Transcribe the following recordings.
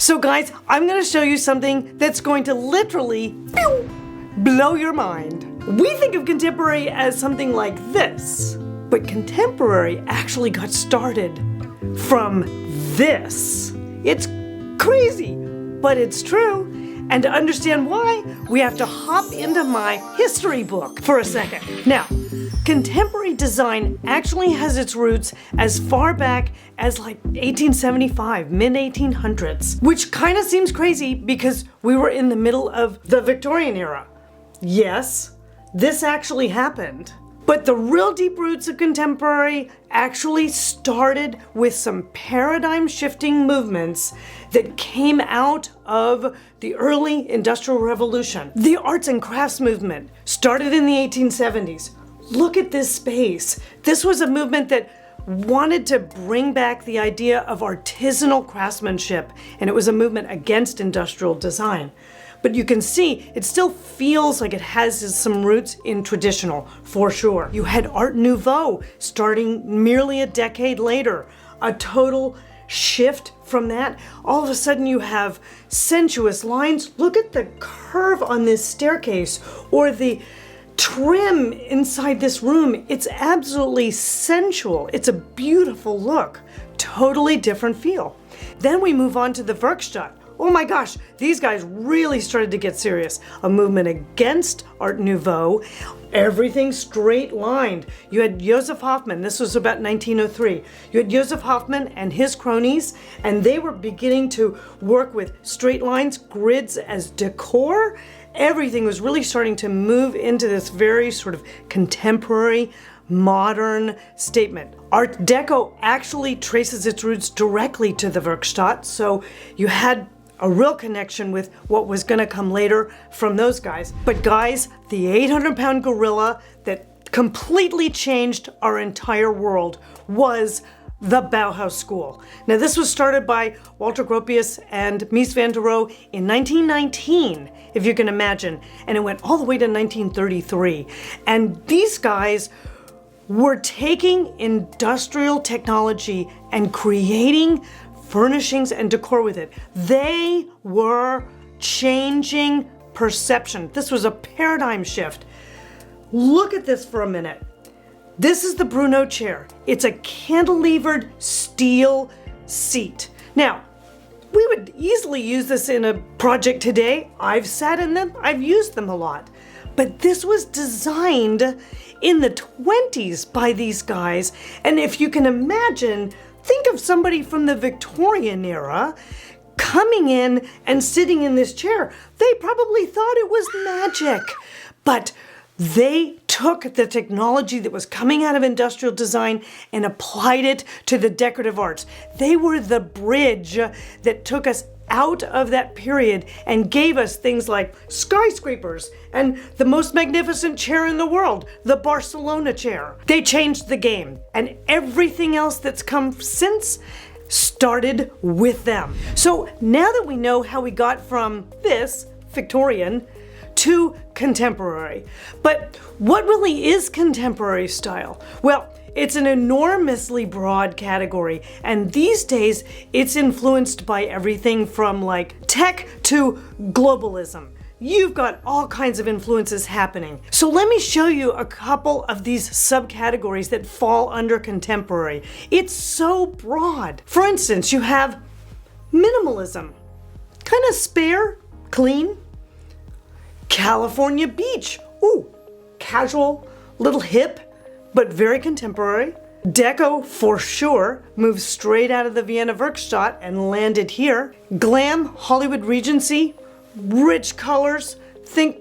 So guys, I'm going to show you something that's going to literally blow your mind. We think of contemporary as something like this, but contemporary actually got started from this. It's crazy, but it's true. And to understand why, we have to hop into my history book for a second. Now, contemporary design actually has its roots as far back as like 1875, mid-1800s, which kind of seems crazy because we were in the middle of the Victorian era. Yes, this actually happened. But the real deep roots of contemporary actually started with some paradigm shifting movements that came out of the early Industrial Revolution. The arts and crafts movement started in the 1870s. Look at this space. This was a movement that wanted to bring back the idea of artisanal craftsmanship, and it was a movement against industrial design. But you can see it still feels like it has some roots in traditional, for sure. You had Art Nouveau starting merely a decade later, a total shift from that. All of a sudden you have sensuous lines. Look at the curve on this staircase or the trim inside this room. It's absolutely sensual. It's a beautiful look. Totally different feel. Then we move on to the Werkstatt. Oh my gosh, these guys really started to get serious. A movement against Art Nouveau, everything straight lined. You had Joseph Hoffman, this was about 1903. You had Joseph Hoffman and his cronies, and they were beginning to work with straight lines, grids as decor. Everything was really starting to move into this very sort of contemporary, modern statement. Art Deco actually traces its roots directly to the Werkstatt, so you had a real connection with what was going to come later from those guys. But guys, the 800-pound gorilla that completely changed our entire world was the Bauhaus School. Now this was started by Walter Gropius and Mies van der Rohe in 1919, if you can imagine, and it went all the way to 1933. And these guys were taking industrial technology and creating furnishings and decor with it. They were changing perception. This was a paradigm shift. Look at this for a minute. This is the Bruno chair. It's a cantilevered steel seat. Now, we would easily use this in a project today. I've sat in them, I've used them a lot. But this was designed in the 20s by these guys. And if you can imagine, think of somebody from the Victorian era coming in and sitting in this chair. They probably thought it was magic, but they took the technology that was coming out of industrial design and applied it to the decorative arts. They were the bridge that took us out of that period and gave us things like skyscrapers and the most magnificent chair in the world, the Barcelona chair. They changed the game, and everything else that's come since started with them. So now that we know how we got from this Victorian to contemporary, but what really is contemporary style? Well, it's an enormously broad category, and these days it's influenced by everything from like tech to globalism. You've got all kinds of influences happening. So let me show you a couple of these subcategories that fall under contemporary. It's so broad. For instance, you have minimalism, kind of spare, clean. California beach, ooh, casual, little hip, but very contemporary. Deco, for sure, moved straight out of the Vienna Werkstatt and landed here. Glam, Hollywood Regency, rich colors, think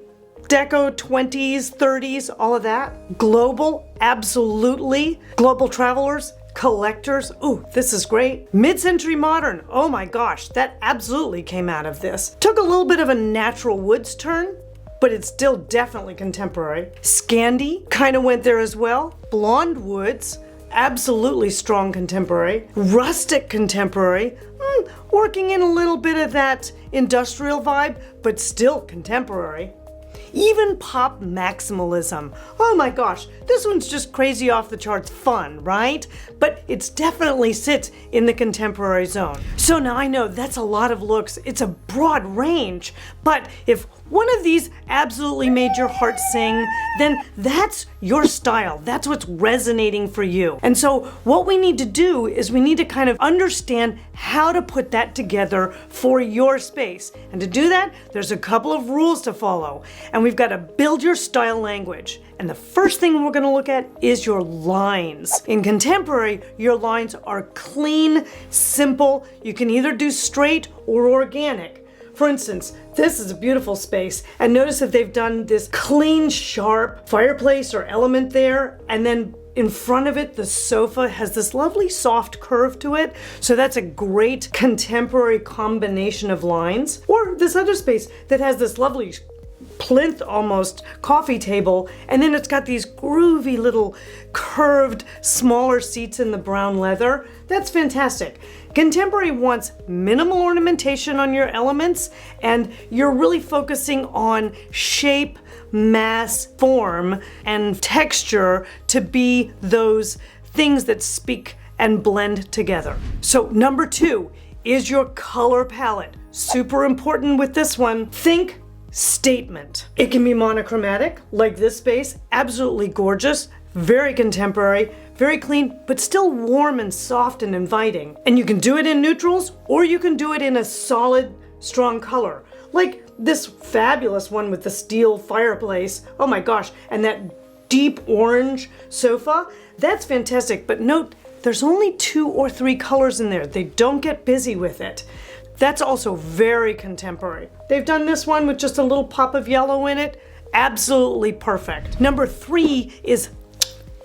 Deco 20s, 30s, all of that. Global, absolutely. Global travelers, collectors, ooh, this is great. Mid-century modern, oh my gosh, that absolutely came out of this. Took a little bit of a natural woods turn, but it's still definitely contemporary. Scandi kind of went there as well. Blonde woods, absolutely strong contemporary. Rustic contemporary, working in a little bit of that industrial vibe, but still contemporary. even pop maximalism. Oh my gosh, this one's just crazy off the charts fun, right? But it definitely sits in the contemporary zone. So now I know that's a lot of looks. It's a broad range, but if one of these absolutely made your heart sing, then that's your style. That's what's resonating for you. And so what we need to do is we need to kind of understand how to put that together for your space. And to do that, there's a couple of rules to follow. And we've got to build your style language. And the first thing we're going to look at is your lines. In contemporary, your lines are clean, simple. You can either do straight or organic. For instance, this is a beautiful space, and notice that they've done this clean, sharp fireplace or element there, and then in front of it, the sofa has this lovely soft curve to it. So that's a great contemporary combination of lines. Or this other space that has this lovely plinth almost coffee table, and then it's got these groovy little curved smaller seats in the brown leather. That's fantastic. Contemporary wants minimal ornamentation on your elements, and you're really focusing on shape, mass, form, and texture to be those things that speak and blend together. So number 2 is your color palette. Super important with this one. Think statement. It can be monochromatic, like this space, absolutely gorgeous, very contemporary, very clean, but still warm and soft and inviting. And you can do it in neutrals, or you can do it in a solid, strong color. Like this fabulous one with the steel fireplace, oh my gosh, and that deep orange sofa, that's fantastic. But note, there's only 2 or 3 colors in there. They don't get busy with it. That's also very contemporary. They've done this one with just a little pop of yellow in it. Absolutely perfect. Number 3 is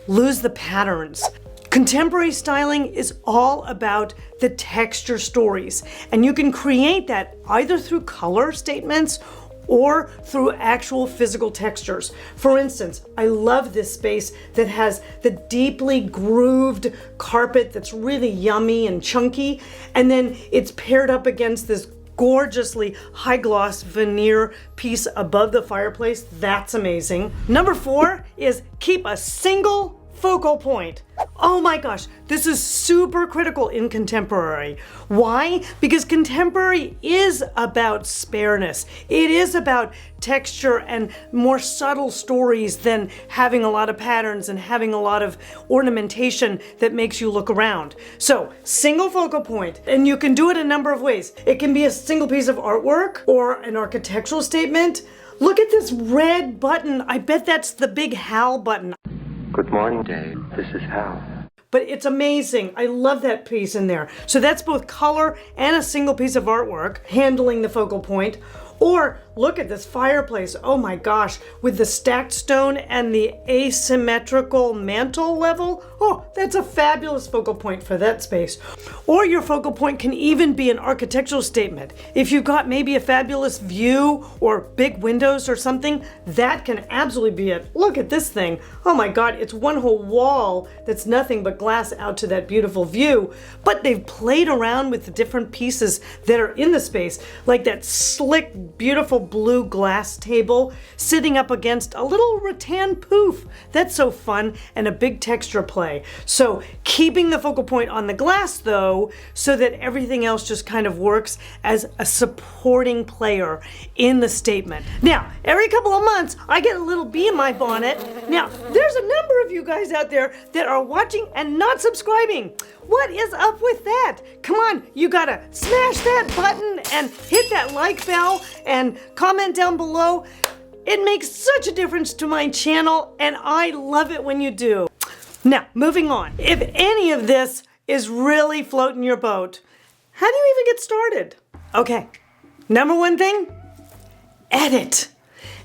lose the patterns. Contemporary styling is all about the texture stories, and you can create that either through color statements or through actual physical textures. For instance, I love this space that has the deeply grooved carpet that's really yummy and chunky, and then it's paired up against this gorgeously high gloss veneer piece above the fireplace. That's amazing. Number 4 is keep a single focal point. Oh my gosh, this is super critical in contemporary. Why? Because contemporary is about spareness. It is about texture and more subtle stories than having a lot of patterns and having a lot of ornamentation that makes you look around. So, single focal point, and you can do it a number of ways. It can be a single piece of artwork or an architectural statement. Look at this red button. I bet that's the big Hal button. Good morning, Dave. This is Hal. But it's amazing. I love that piece in there. So that's both color and a single piece of artwork handling the focal point. Or look at this fireplace. Oh my gosh, with the stacked stone and the asymmetrical mantle level. Oh, that's a fabulous focal point for that space. Or your focal point can even be an architectural statement. If you've got maybe a fabulous view or big windows or something, that can absolutely be it. Look at this thing. Oh my God, it's one whole wall that's nothing but glass out to that beautiful view. But they've played around with the different pieces that are in the space, like that slick, beautiful blue glass table sitting up against a little rattan poof. That's so fun, and a big texture play. So keeping the focal point on the glass though, so that everything else just kind of works as a supporting player in the statement. Now, every couple of months, I get a little bee in my bonnet. Now, there's a number of you guys out there that are watching and not subscribing. What is up with that? Come on, you gotta smash that button and hit that like bell and comment down below. It makes such a difference to my channel, and I love it when you do. Now, moving on. If any of this is really floating your boat, how do you even get started? Okay, number 1 thing, edit.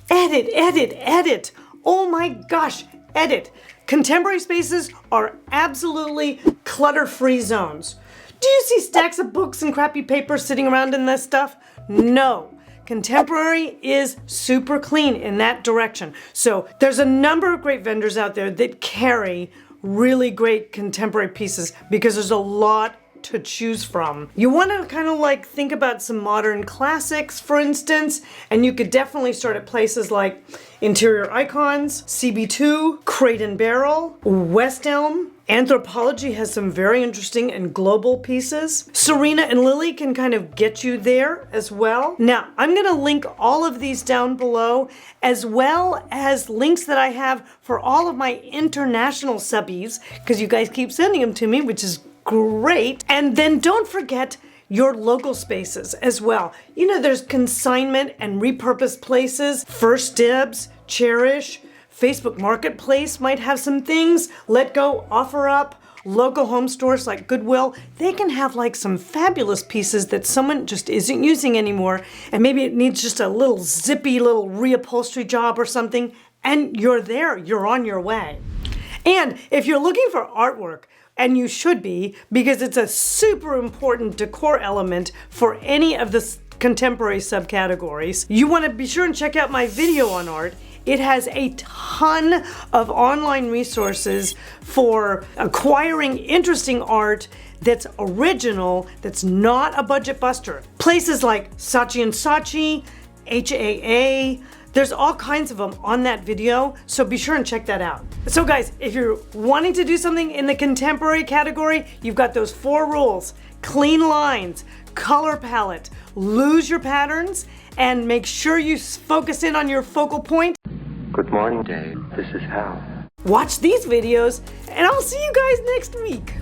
Edit, edit, edit. Oh my gosh, edit. Contemporary spaces are absolutely clutter-free zones. Do you see stacks of books and crappy paper sitting around in this stuff? No. Contemporary is super clean in that direction. So there's a number of great vendors out there that carry really great contemporary pieces because there's a lot to choose from. You want to kind of like think about some modern classics, for instance, and you could definitely start at places like Interior Icons, CB2, Crate and Barrel, West Elm. Anthropology has some very interesting and global pieces. Serena and Lily can kind of get you there as well. Now, I'm gonna link all of these down below, as well as links that I have for all of my international subbies, because you guys keep sending them to me, which is great. And then don't forget your local spaces as well. You know, there's consignment and repurposed places, First Dibs, Cherish, Facebook Marketplace might have some things, Let Go, OfferUp, local home stores like Goodwill. They can have like some fabulous pieces that someone just isn't using anymore, and maybe it needs just a little zippy little reupholstery job or something, and you're there, you're on your way. And if you're looking for artwork, and you should be, because it's a super important decor element for any of the contemporary subcategories, you want to be sure and check out my video on art. It has a ton of online resources for acquiring interesting art that's original, that's not a budget buster. Places like Saatchi & Saatchi, HAA, there's all kinds of them on that video, so be sure and check that out. So guys, if you're wanting to do something in the contemporary category, you've got those 4 rules: clean lines, color palette, lose your patterns, and make sure you focus in on your focal point. Good morning, Dave. This is Hal. Watch these videos, and I'll see you guys next week.